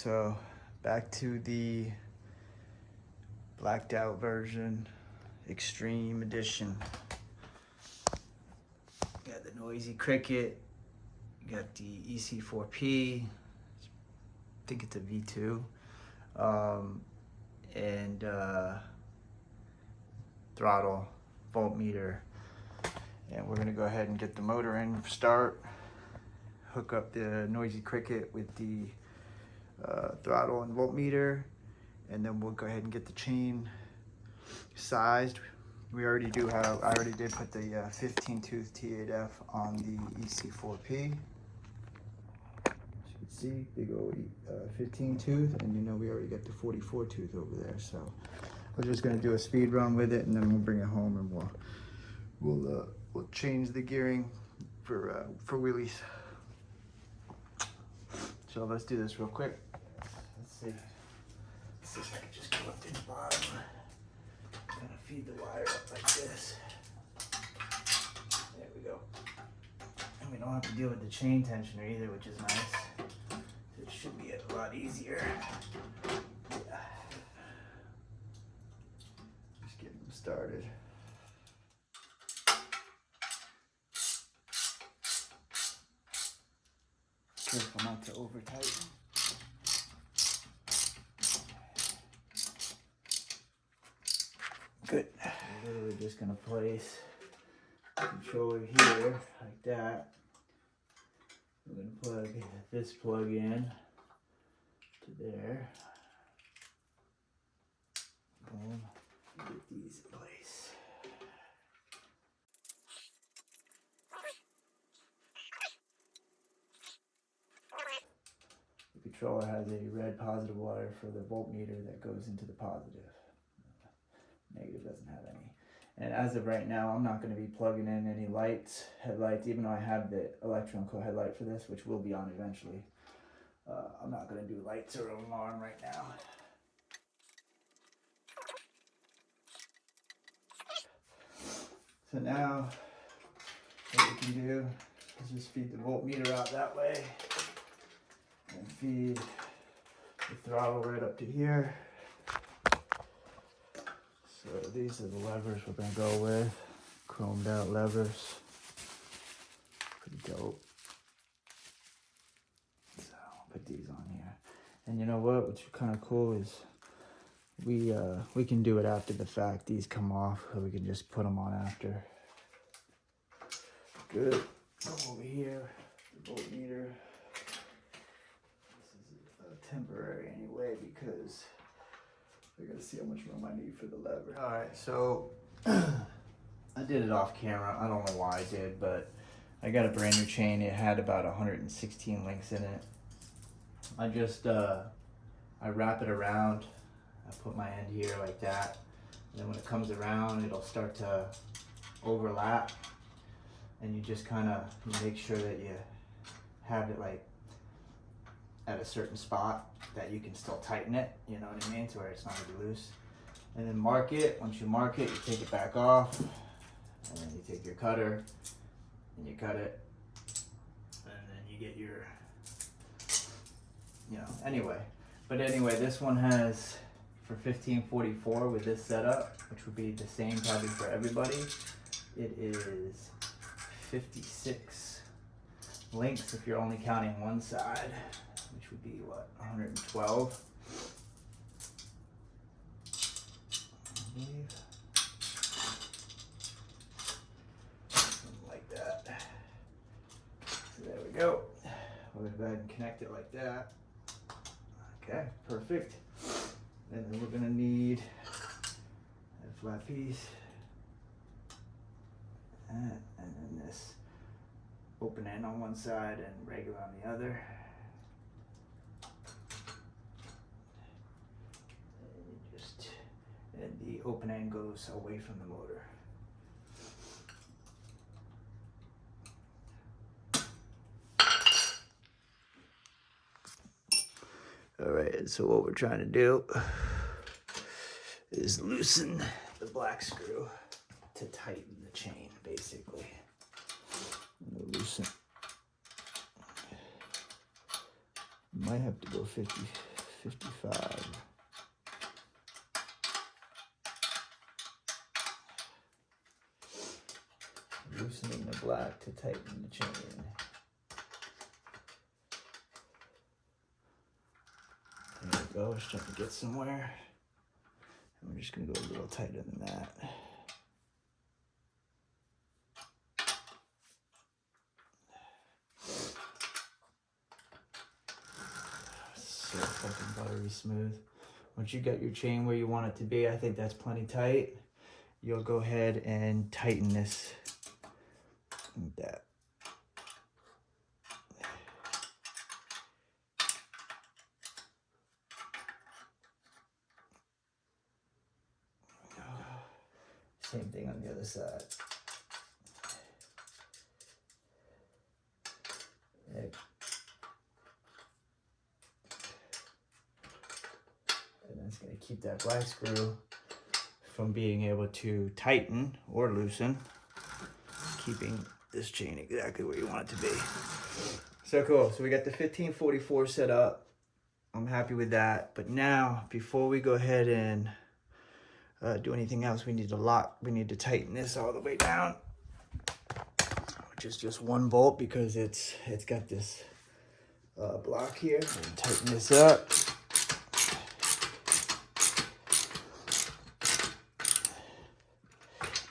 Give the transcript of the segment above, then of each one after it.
so back to the blacked out version, Extreme Edition. You got the noisy cricket, you got the EC4P, I think it's a V2, and throttle, voltmeter. And we're gonna go ahead and get the motor in, start, hook up the noisy cricket with the throttle and voltmeter, and then we'll go ahead and get the chain sized. We already do have, I already did put the 15 tooth T8F on the EC4P. As you can see, big old 15 tooth, and you know we already got the 44 tooth over there. So we're just gonna do a speed run with it, and then we'll bring it home and we'll change the gearing for wheelies. So let's do this real quick. Let's see if I can just go up to the bottom. Kind of feed the wire up like this. There we go. And we don't have to deal with the chain tensioner either, which is nice. It should be a lot easier. Yeah. Just getting them started. Careful not to over tighten. Good. We're literally just gonna place the controller here like that. We're gonna plug this plug in to there. Boom. Get these in place. The controller has a red positive wire for the voltmeter that goes into the positive. Negative doesn't have any. And as of right now, I'm not going to be plugging in any lights, headlights, even though I have the Electro headlight for this, which will be on eventually. I'm not going to do lights or alarm right now. So now, what we can do is just feed the voltmeter out that way and feed the throttle right up to here. So these are the levers we're going to go with, chromed out levers, pretty dope. So I'll put these on here. And you know what, what's kind of cool is we can do it after the fact. These come off, so we can just put them on after. Good. Go over here, the voltmeter. This is temporary anyway because I gotta see how much room I need for the lever. All right, so I did it off camera. I don't know why I did, but I got a brand new chain. It had about 116 links in it. I just, I wrap it around. I put my end here like that. And then when it comes around, it'll start to overlap. And you just kind of make sure that you have it like at a certain spot that you can still tighten it, you know what I mean, to where it's not gonna be loose. And then mark it. Once you mark it, you take it back off, and then you take your cutter and you cut it, and then you get your, you know, anyway. But anyway, this one has, for 1544 with this setup, which would be the same probably for everybody, it is 56 links if you're only counting one side, which would be what, 112? I believe. Something like that. So there we go. We'll go ahead and connect it like that. Okay, perfect. And then we're gonna need a flat piece. And then this open end on one side and regular on the other. And the open end goes away from the motor. All right, so what we're trying to do is loosen the black screw to tighten the chain, basically. We'll loosen. Might have to go 50. 55. Loosening the black to tighten the chain. There we go, it's starting to get somewhere. And we're just gonna go a little tighter than that. So fucking buttery smooth. Once you get your chain where you want it to be, I think that's plenty tight. You'll go ahead and tighten this like that. Same thing on the other side. And that's going to keep that black screw from being able to tighten or loosen, keeping this chain exactly where you want it to be. So cool. So we got the 1544 set up. I'm happy with that. But now, before we go ahead and do anything else, we need to tighten this all the way down, which is just one bolt because it's got this block here. And tighten this up.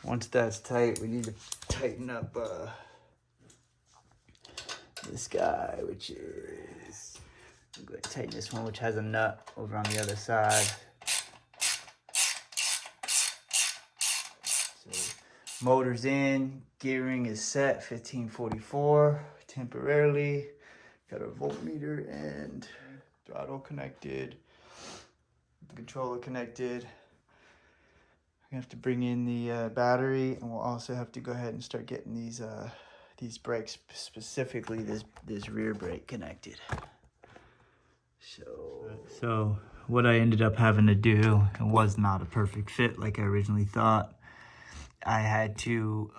Once that's tight, we need to tighten up this guy, which is, I'm going to tighten this one, which has a nut over on the other side. So motor's in, gearing is set, 1544 temporarily. Got our voltmeter and throttle connected, the controller connected. We have to bring in the battery, and we'll also have to go ahead and start getting these brakes, specifically this rear brake, connected. So what I ended up having to do, it was not a perfect fit like I originally thought. I had to,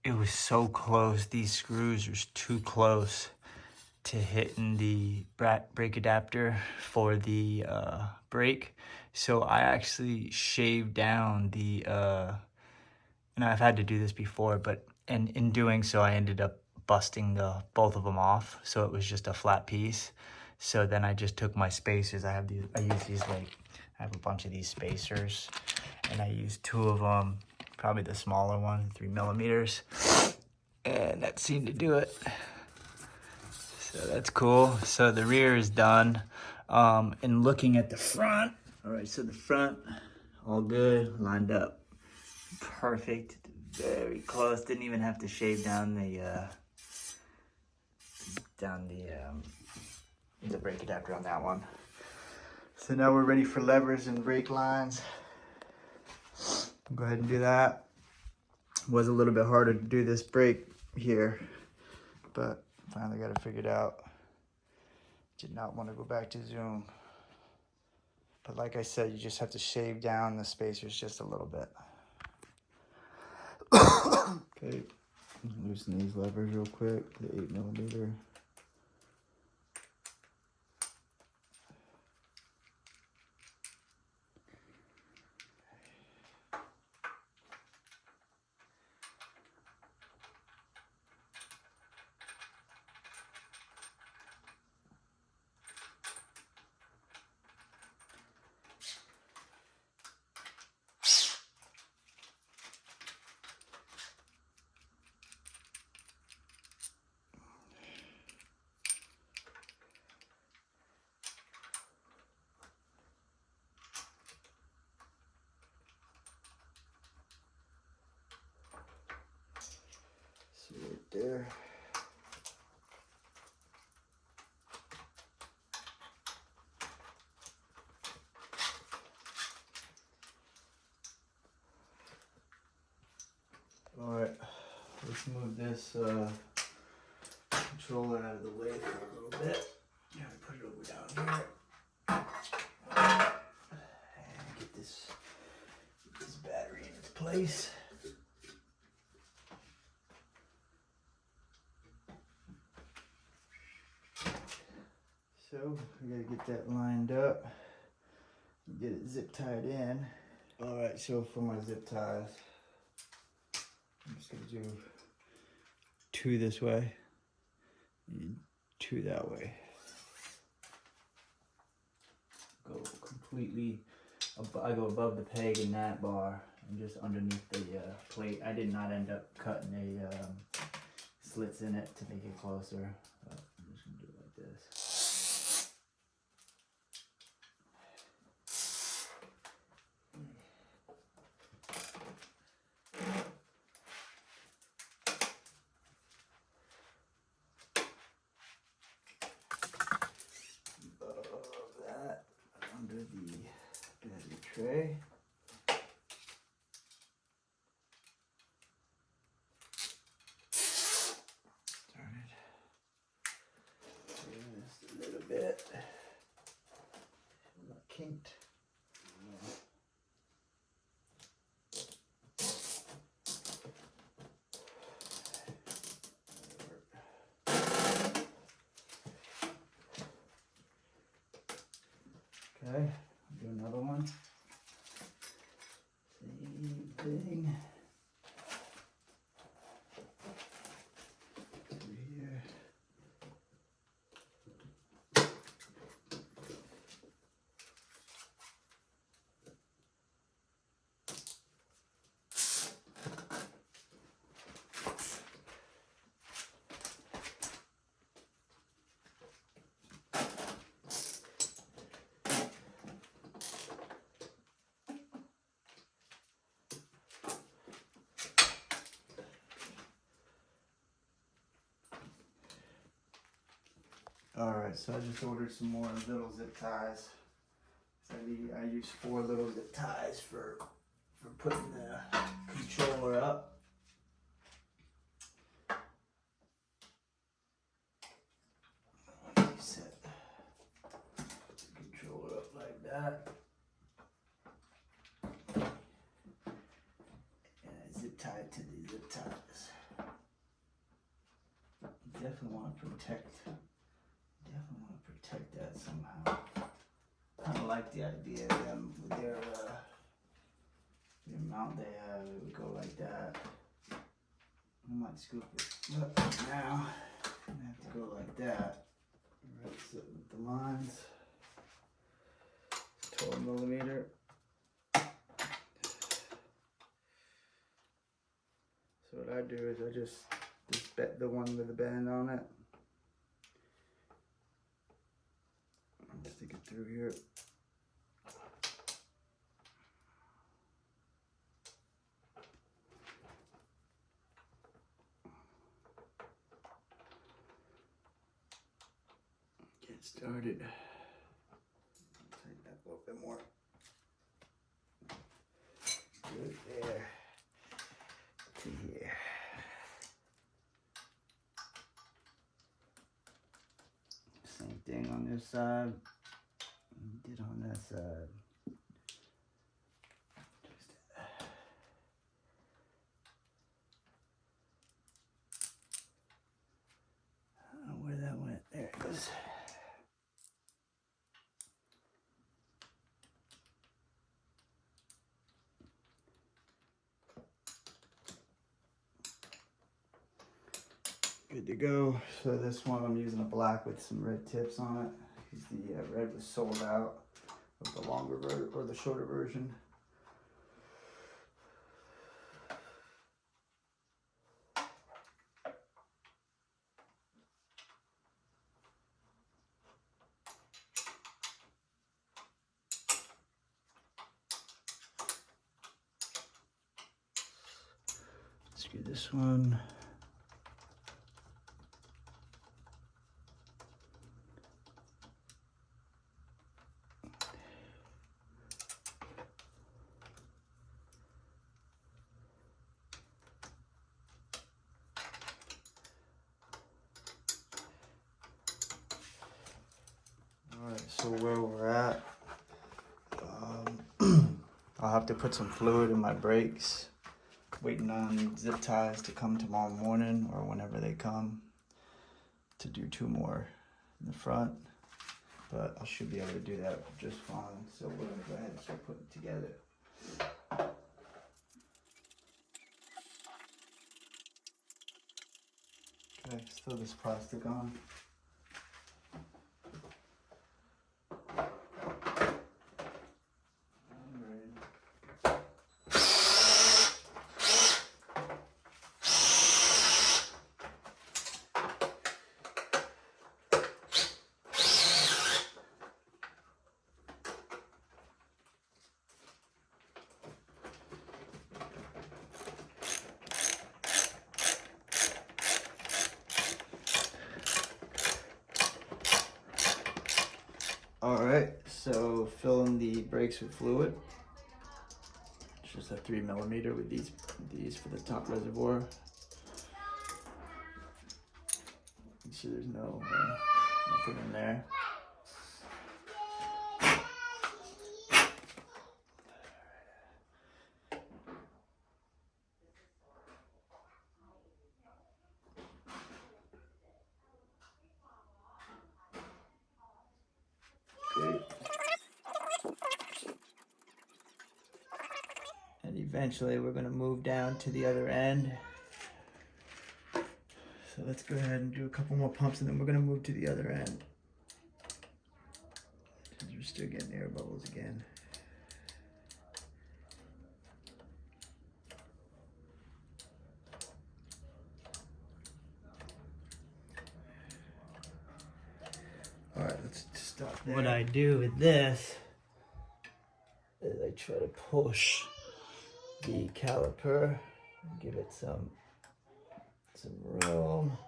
it was so close, these screws were too close to hitting the brake adapter for the brake. So I actually shaved down the, and I've had to do this before, but in doing so, I ended up busting both of them off. So it was just a flat piece. So then I just took my spacers. I use these, like, I have a bunch of these spacers, and I used 2 of them, probably the smaller one, 3 millimeters, and that seemed to do it. So that's cool. So the rear is done. And looking at the front, all right, so the front, all good, lined up, perfect, very close. Didn't even have to shave down the brake adapter on that one. So now we're ready for levers and brake lines. I'll go ahead and do that. It was a little bit harder to do this brake here, but finally got it figured out. Did not want to go back to zoom. But like I said, you just have to shave down the spacers just a little bit. Okay, loosen these levers real quick, the 8 millimeter. Right there. All right, let's move this controller out of the way for a little bit. Yeah, put it over down here. And get this battery in its place. So So we gotta get that lined up, get it zip tied in. All right, so for my zip ties, I'm just gonna do 2 this way and 2 that way. Go completely, I go above the peg in that bar and just underneath the plate. I did not end up cutting a slits in it to make it closer. But I'm just gonna do it like this. Above that, under the battery tray. Bit not kinked. Okay, do another one. Same thing. Alright, so I just ordered some more little zip ties. So I use 4 little zip ties for putting the controller up. Set the controller up like that. And I zip tie it to the zip ties. You definitely want to protect that somehow. I kind of like the idea of them with their mount they have. It would go like that. I might scoop it up now. I'm gonna have to go like that. Alright, so with the lines, 12 millimeter. So what I do is I just bet the one with the band on it. Stick it through here. Get started. Tighten that a little bit more. Good there. To here. Same thing on this side. Did on that side. I don't know where that went. There it goes. Good to go. So this one I'm using a black with some red tips on it. Because the red was sold out of the longer or the shorter version. Let's do this one. Alright, so where we're at, I'll have to put some fluid in my brakes, waiting on zip ties to come tomorrow morning or whenever they come to do 2 more in the front. but I should be able to do that just fine. So we're gonna go ahead and start putting it together. Okay, let's throw this plastic on. Alright, so filling the brakes with fluid. It's just a 3mm with these for the top reservoir. Make sure there's nothing in there. Good. And eventually we're going to move down to the other end. So let's go ahead and do a couple more pumps and then we're going to move to the other end. We're still getting air bubbles again. All right, let's stop there. What I do with this is I try to push the caliper, give it some room,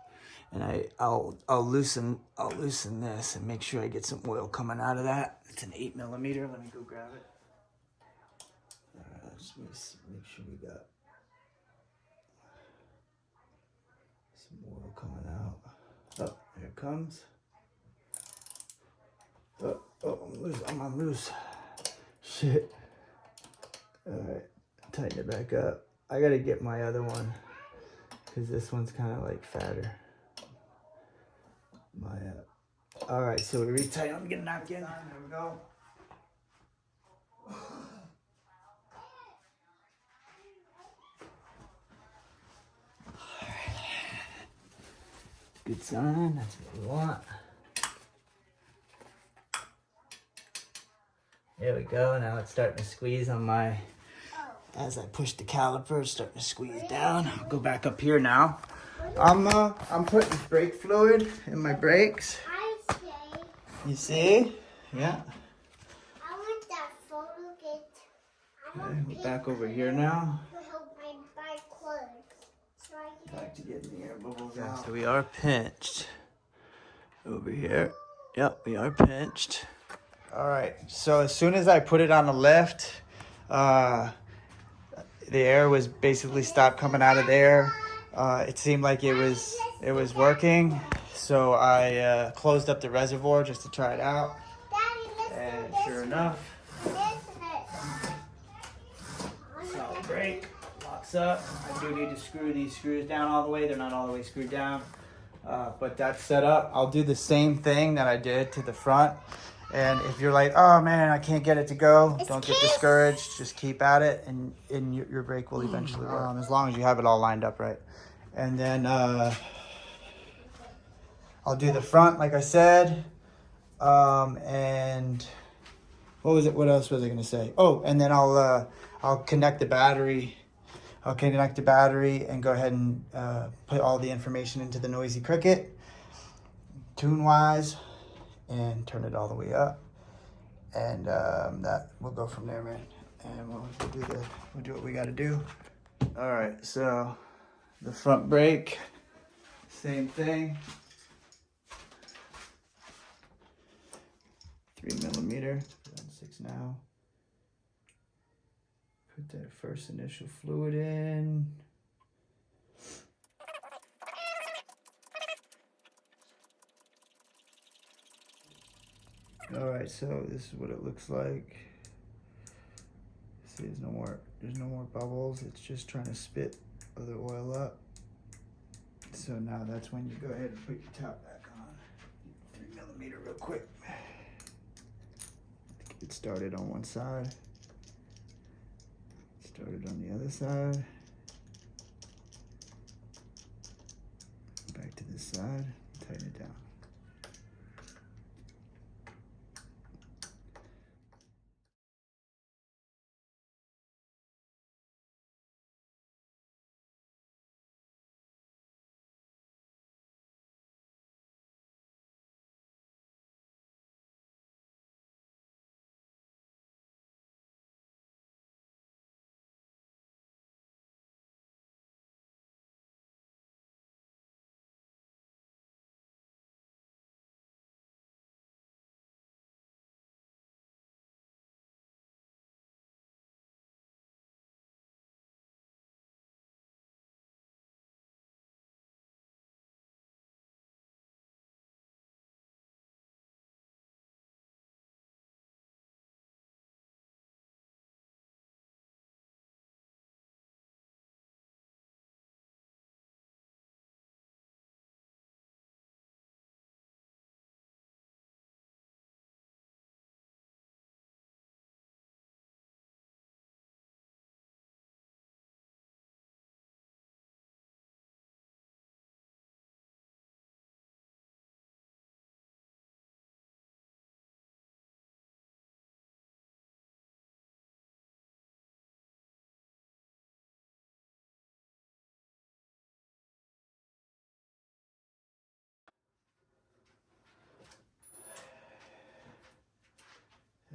and I'll loosen this and make sure I get some oil coming out of that. It's an 8mm. Let me go grab it. All right, let's make sure we got some oil coming out. Oh, here it comes. Oh, I'm loose. I'm on loose. Shit. Alright, tighten it back up. I gotta get my other one because this one's kind of like fatter. Alright, so we retighten. Let me get a napkin. There we go. Good sign. That's what we want. There we go. Now it's starting to squeeze on my, as I push the caliper, it's starting to squeeze down. I'll go back up here now. I'm putting brake fluid in my brakes. You see? Yeah. I want that photo. Okay, we're back over here now. So I Back to getting the air bubbles out. So we are pinched over here. Yep, we are pinched. All right, so as soon as I put it on the lift, the air was basically stopped coming out of there. It seemed like it was working, so I closed up the reservoir just to try it out. And sure enough, solid brake, locks up. I do need to screw these screws down all the way. They're not all the way screwed down, but that's set up. I'll do the same thing that I did to the front. And if you're like, oh man, I can't get it to go, don't get discouraged. Just keep at it, and your brake will eventually work. As long as you have it all lined up right. And then I'll do the front, like I said. And what was it? What else was I gonna say? Oh, and then I'll connect the battery. I'll connect the battery and go ahead and put all the information into the Noisy Cricket, tune-wise, and turn it all the way up, and that we'll go from there, man. And we'll do what we got to do. All right, so the front brake, same thing. 3mm. Put on 6 now. Put that first initial fluid in. All right, so this is what it looks like. See, there's no more bubbles. It's just trying to spit other oil up. So now that's when you go ahead and put your top back on. 3mm real quick. it started on one side. Started on the other side. Back to this side. Tighten it down.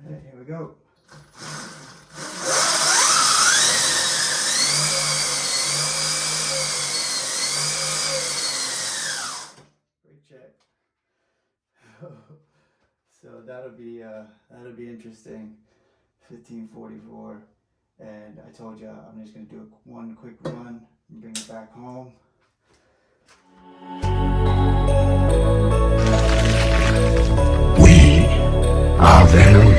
All right, here we go. Brake check. So that'll be interesting. 1544, and I told you I'm just gonna do one quick run and bring it back home. We are very